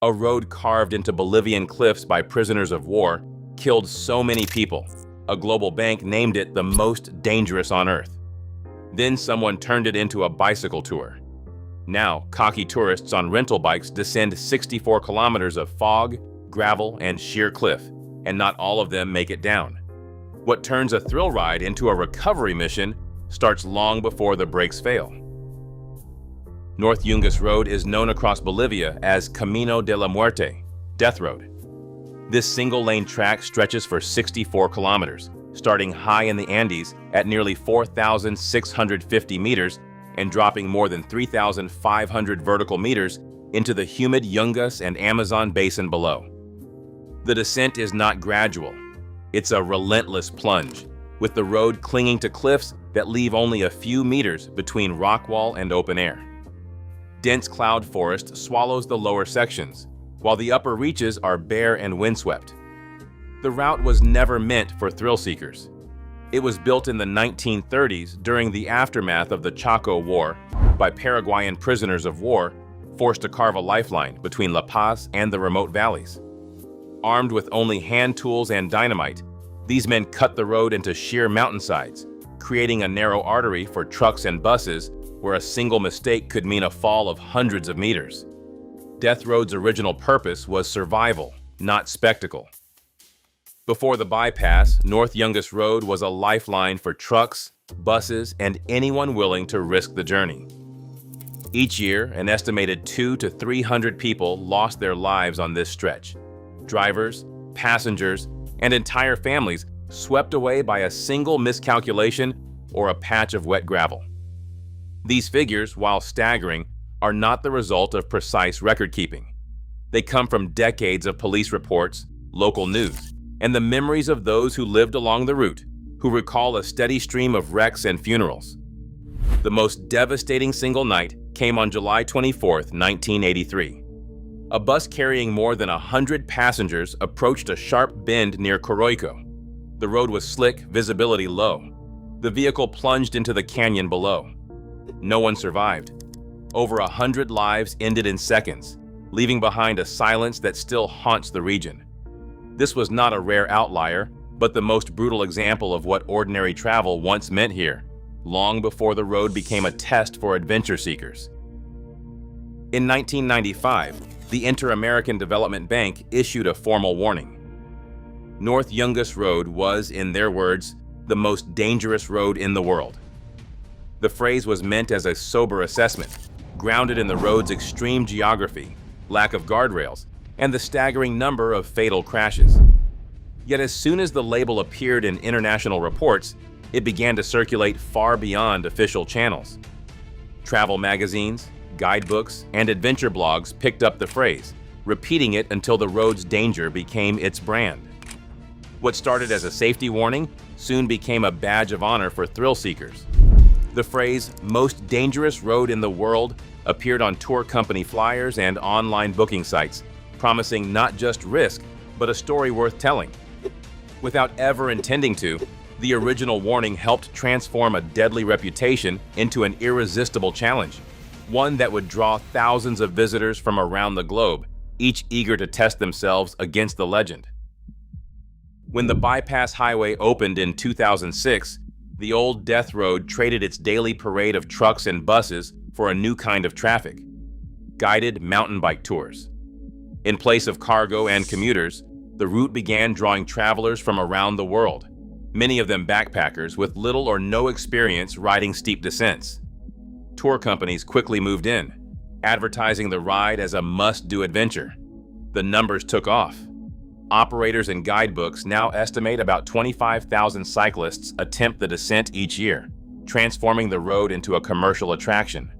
A road carved into Bolivian cliffs by prisoners of war killed so many people. A global bank named it the most dangerous on Earth. Then someone turned it into a bicycle tour. Now, cocky tourists on rental bikes descend 64 kilometers of fog, gravel, and sheer cliff, and not all of them make it down. What turns a thrill ride into a recovery mission starts long before the brakes fail. North Yungas Road is known across Bolivia as Camino de la Muerte, Death Road. This single-lane track stretches for 64 kilometers, starting high in the Andes at nearly 4,650 meters and dropping more than 3,500 vertical meters into the humid Yungas and Amazon basin below. The descent is not gradual. It's a relentless plunge, with the road clinging to cliffs that leave only a few meters between rock wall and open air. Dense cloud forest swallows the lower sections, while the upper reaches are bare and windswept. The route was never meant for thrill seekers. It was built in the 1930s during the aftermath of the Chaco War by Paraguayan prisoners of war forced to carve a lifeline between La Paz and the remote valleys. Armed with only hand tools and dynamite, these men cut the road into sheer mountainsides, creating a narrow artery for trucks and buses where a single mistake could mean a fall of hundreds of meters. Death Road's original purpose was survival, not spectacle. Before the bypass, North Yungas Road was a lifeline for trucks, buses, and anyone willing to risk the journey. Each year, an estimated 200 to 300 people lost their lives on this stretch. Drivers, passengers, and entire families swept away by a single miscalculation or a patch of wet gravel. These figures, while staggering, are not the result of precise record-keeping. They come from decades of police reports, local news, and the memories of those who lived along the route, who recall a steady stream of wrecks and funerals. The most devastating single night came on July 24, 1983. A bus carrying more than 100 passengers approached a sharp bend near Coroico. The road was slick, visibility low. The vehicle plunged into the canyon below. No one survived. Over 100 lives ended in seconds, leaving behind a silence that still haunts the region. This was not a rare outlier, but the most brutal example of what ordinary travel once meant here, long before the road became a test for adventure seekers. In 1995, the Inter-American Development Bank issued a formal warning. North Yungas Road was, in their words, the most dangerous road in the world. The phrase was meant as a sober assessment, grounded in the road's extreme geography, lack of guardrails, and the staggering number of fatal crashes. Yet as soon as the label appeared in international reports, it began to circulate far beyond official channels. Travel magazines, guidebooks, and adventure blogs picked up the phrase, repeating it until the road's danger became its brand. What started as a safety warning soon became a badge of honor for thrill seekers. The phrase, "most dangerous road in the world," appeared on tour company flyers and online booking sites, promising not just risk, but a story worth telling. Without ever intending to, the original warning helped transform a deadly reputation into an irresistible challenge, one that would draw thousands of visitors from around the globe, each eager to test themselves against the legend. When the bypass highway opened in 2006, the old Death Road traded its daily parade of trucks and buses for a new kind of traffic: guided mountain bike tours. In place of cargo and commuters, the route began drawing travelers from around the world, many of them backpackers with little or no experience riding steep descents. Tour companies quickly moved in, advertising the ride as a must-do adventure. The numbers took off. Operators and guidebooks now estimate about 25,000 cyclists attempt the descent each year, transforming the road into a commercial attraction.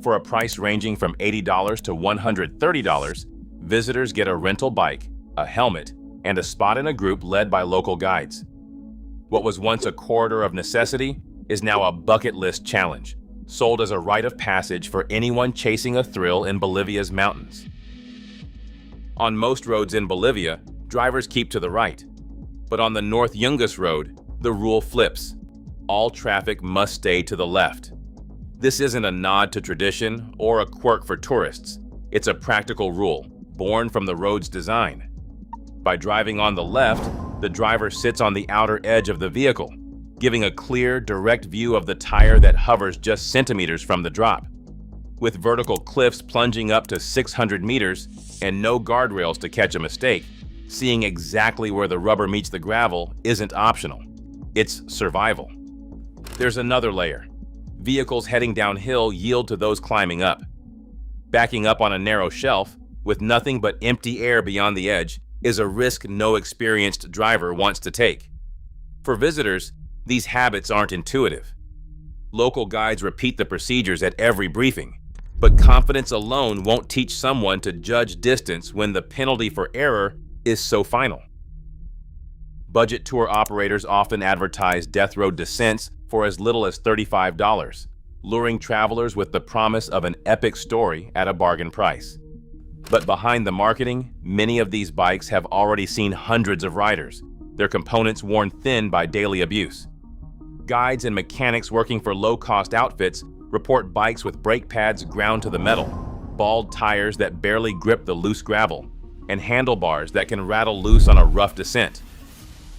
For a price ranging from $80 to $130, visitors get a rental bike, a helmet, and a spot in a group led by local guides. What was once a corridor of necessity is now a bucket list challenge, sold as a rite of passage for anyone chasing a thrill in Bolivia's mountains. On most roads in Bolivia, drivers keep to the right. But on the North Yungas Road, the rule flips. All traffic must stay to the left. This isn't a nod to tradition or a quirk for tourists. It's a practical rule. born from the road's design. By driving on the left, the driver sits on the outer edge of the vehicle, giving a clear, direct view of the tire that hovers just centimeters from the drop. With vertical cliffs plunging up to 600 meters and no guardrails to catch a mistake, seeing exactly where the rubber meets the gravel isn't optional. It's survival. There's another layer. Vehicles heading downhill yield to those climbing up. Backing up on a narrow shelf, with nothing but empty air beyond the edge, is a risk no experienced driver wants to take. For visitors, these habits aren't intuitive. Local guides repeat the procedures at every briefing, but confidence alone won't teach someone to judge distance when the penalty for error is so final. Budget tour operators often advertise death road descents for as little as $35, luring travelers with the promise of an epic story at a bargain price. But behind the marketing, many of these bikes have already seen hundreds of riders, their components worn thin by daily abuse. Guides and mechanics working for low-cost outfits report bikes with brake pads ground to the metal, bald tires that barely grip the loose gravel, and handlebars that can rattle loose on a rough descent.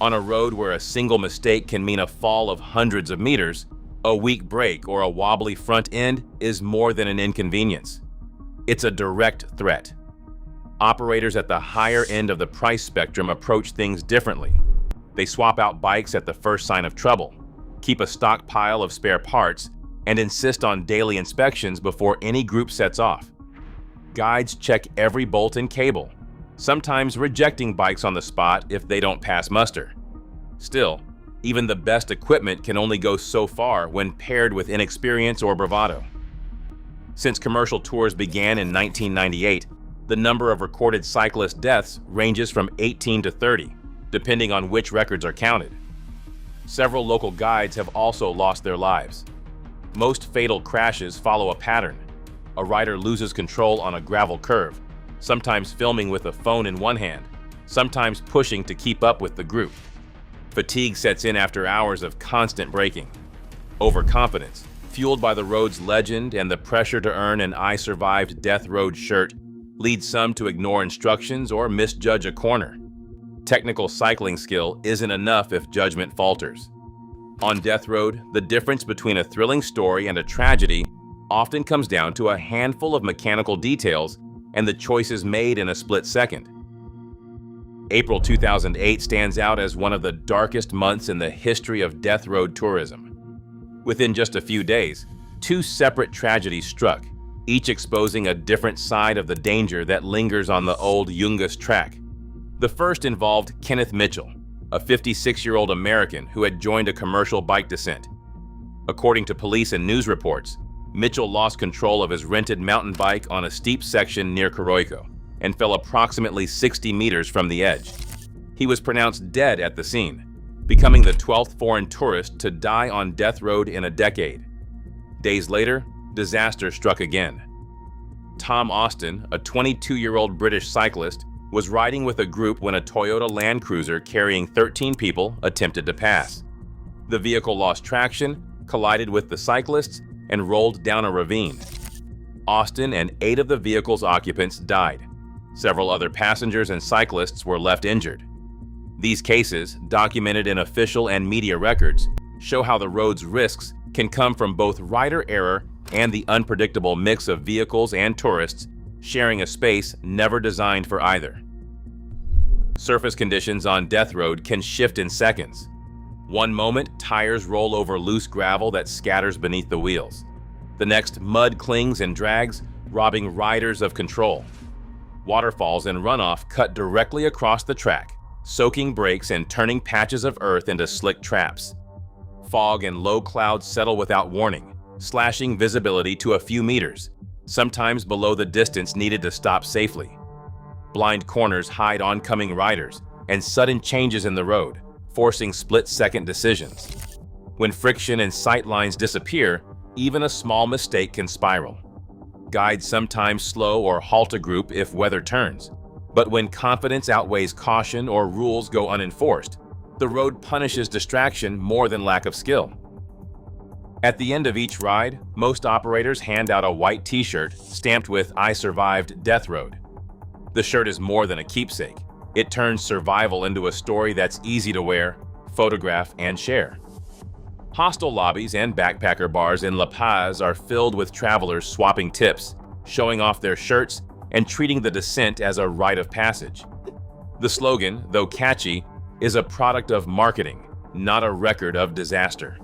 On a road where a single mistake can mean a fall of hundreds of meters, a weak brake or a wobbly front end is more than an inconvenience. It's a direct threat. Operators at the higher end of the price spectrum approach things differently. They swap out bikes at the first sign of trouble, keep a stockpile of spare parts, and insist on daily inspections before any group sets off. Guides check every bolt and cable, sometimes rejecting bikes on the spot if they don't pass muster. Still, even the best equipment can only go so far when paired with inexperience or bravado. Since commercial tours began in 1998, the number of recorded cyclist deaths ranges from 18 to 30, depending on which records are counted. Several local guides have also lost their lives. Most fatal crashes follow a pattern. A rider loses control on a gravel curve, sometimes filming with a phone in one hand, sometimes pushing to keep up with the group. Fatigue sets in after hours of constant braking. Overconfidence, fueled by the road's legend and the pressure to earn an "I survived Death Road" shirt, leads some to ignore instructions or misjudge a corner. Technical cycling skill isn't enough if judgment falters. On Death Road, the difference between a thrilling story and a tragedy often comes down to a handful of mechanical details and the choices made in a split second. April 2008 stands out as one of the darkest months in the history of Death Road tourism. Within just a few days, two separate tragedies struck, each exposing a different side of the danger that lingers on the old Yungas track. The first involved Kenneth Mitchell, a 56-year-old American who had joined a commercial bike descent. According to police and news reports, Mitchell lost control of his rented mountain bike on a steep section near Coroico and fell approximately 60 meters from the edge. He was pronounced dead at the scene, becoming the 12th foreign tourist to die on Death Road in a decade. Days later, disaster struck again. Tom Austin, a 22-year-old British cyclist, was riding with a group when a Toyota Land Cruiser carrying 13 people attempted to pass. The vehicle lost traction, collided with the cyclists, and rolled down a ravine. Austin and 8 of the vehicle's occupants died. Several other passengers and cyclists were left injured. These cases, documented in official and media records, show how the road's risks can come from both rider error and the unpredictable mix of vehicles and tourists sharing a space never designed for either. Surface conditions on Death Road can shift in seconds. One moment, tires roll over loose gravel that scatters beneath the wheels. The next, mud clings and drags, robbing riders of control. Waterfalls and runoff cut directly across the track, soaking brakes and turning patches of earth into slick traps. Fog and low clouds settle without warning, slashing visibility to a few meters, sometimes below the distance needed to stop safely. Blind corners hide oncoming riders, and sudden changes in the road, forcing split-second decisions. When friction and sight lines disappear, even a small mistake can spiral. Guides sometimes slow or halt a group if weather turns, but when confidence outweighs caution or rules go unenforced, the road punishes distraction more than lack of skill. At the end of each ride, most operators hand out a white t-shirt stamped with "I survived Death Road." The shirt is more than a keepsake. It turns survival into a story that's easy to wear, photograph, and share. Hostel lobbies and backpacker bars in La Paz are filled with travelers swapping tips, showing off their shirts, and treating the descent as a rite of passage. The slogan, though catchy, is a product of marketing, not a record of disaster.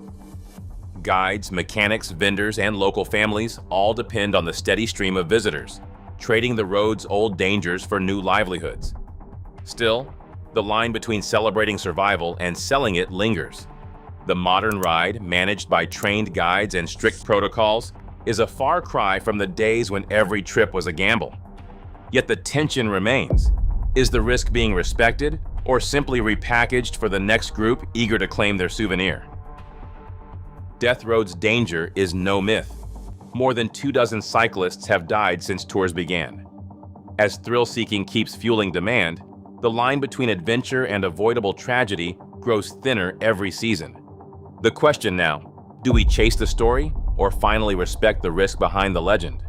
Guides, mechanics, vendors, and local families all depend on the steady stream of visitors, trading the road's old dangers for new livelihoods. Still, the line between celebrating survival and selling it lingers. The modern ride, managed by trained guides and strict protocols, is a far cry from the days when every trip was a gamble. Yet the tension remains. Is the risk being respected, or simply repackaged for the next group eager to claim their souvenir? Death Road's danger is no myth. More than 24 cyclists have died since tours began. As thrill-seeking keeps fueling demand, the line between adventure and avoidable tragedy grows thinner every season. The question now, do we chase the story or finally respect the risk behind the legend?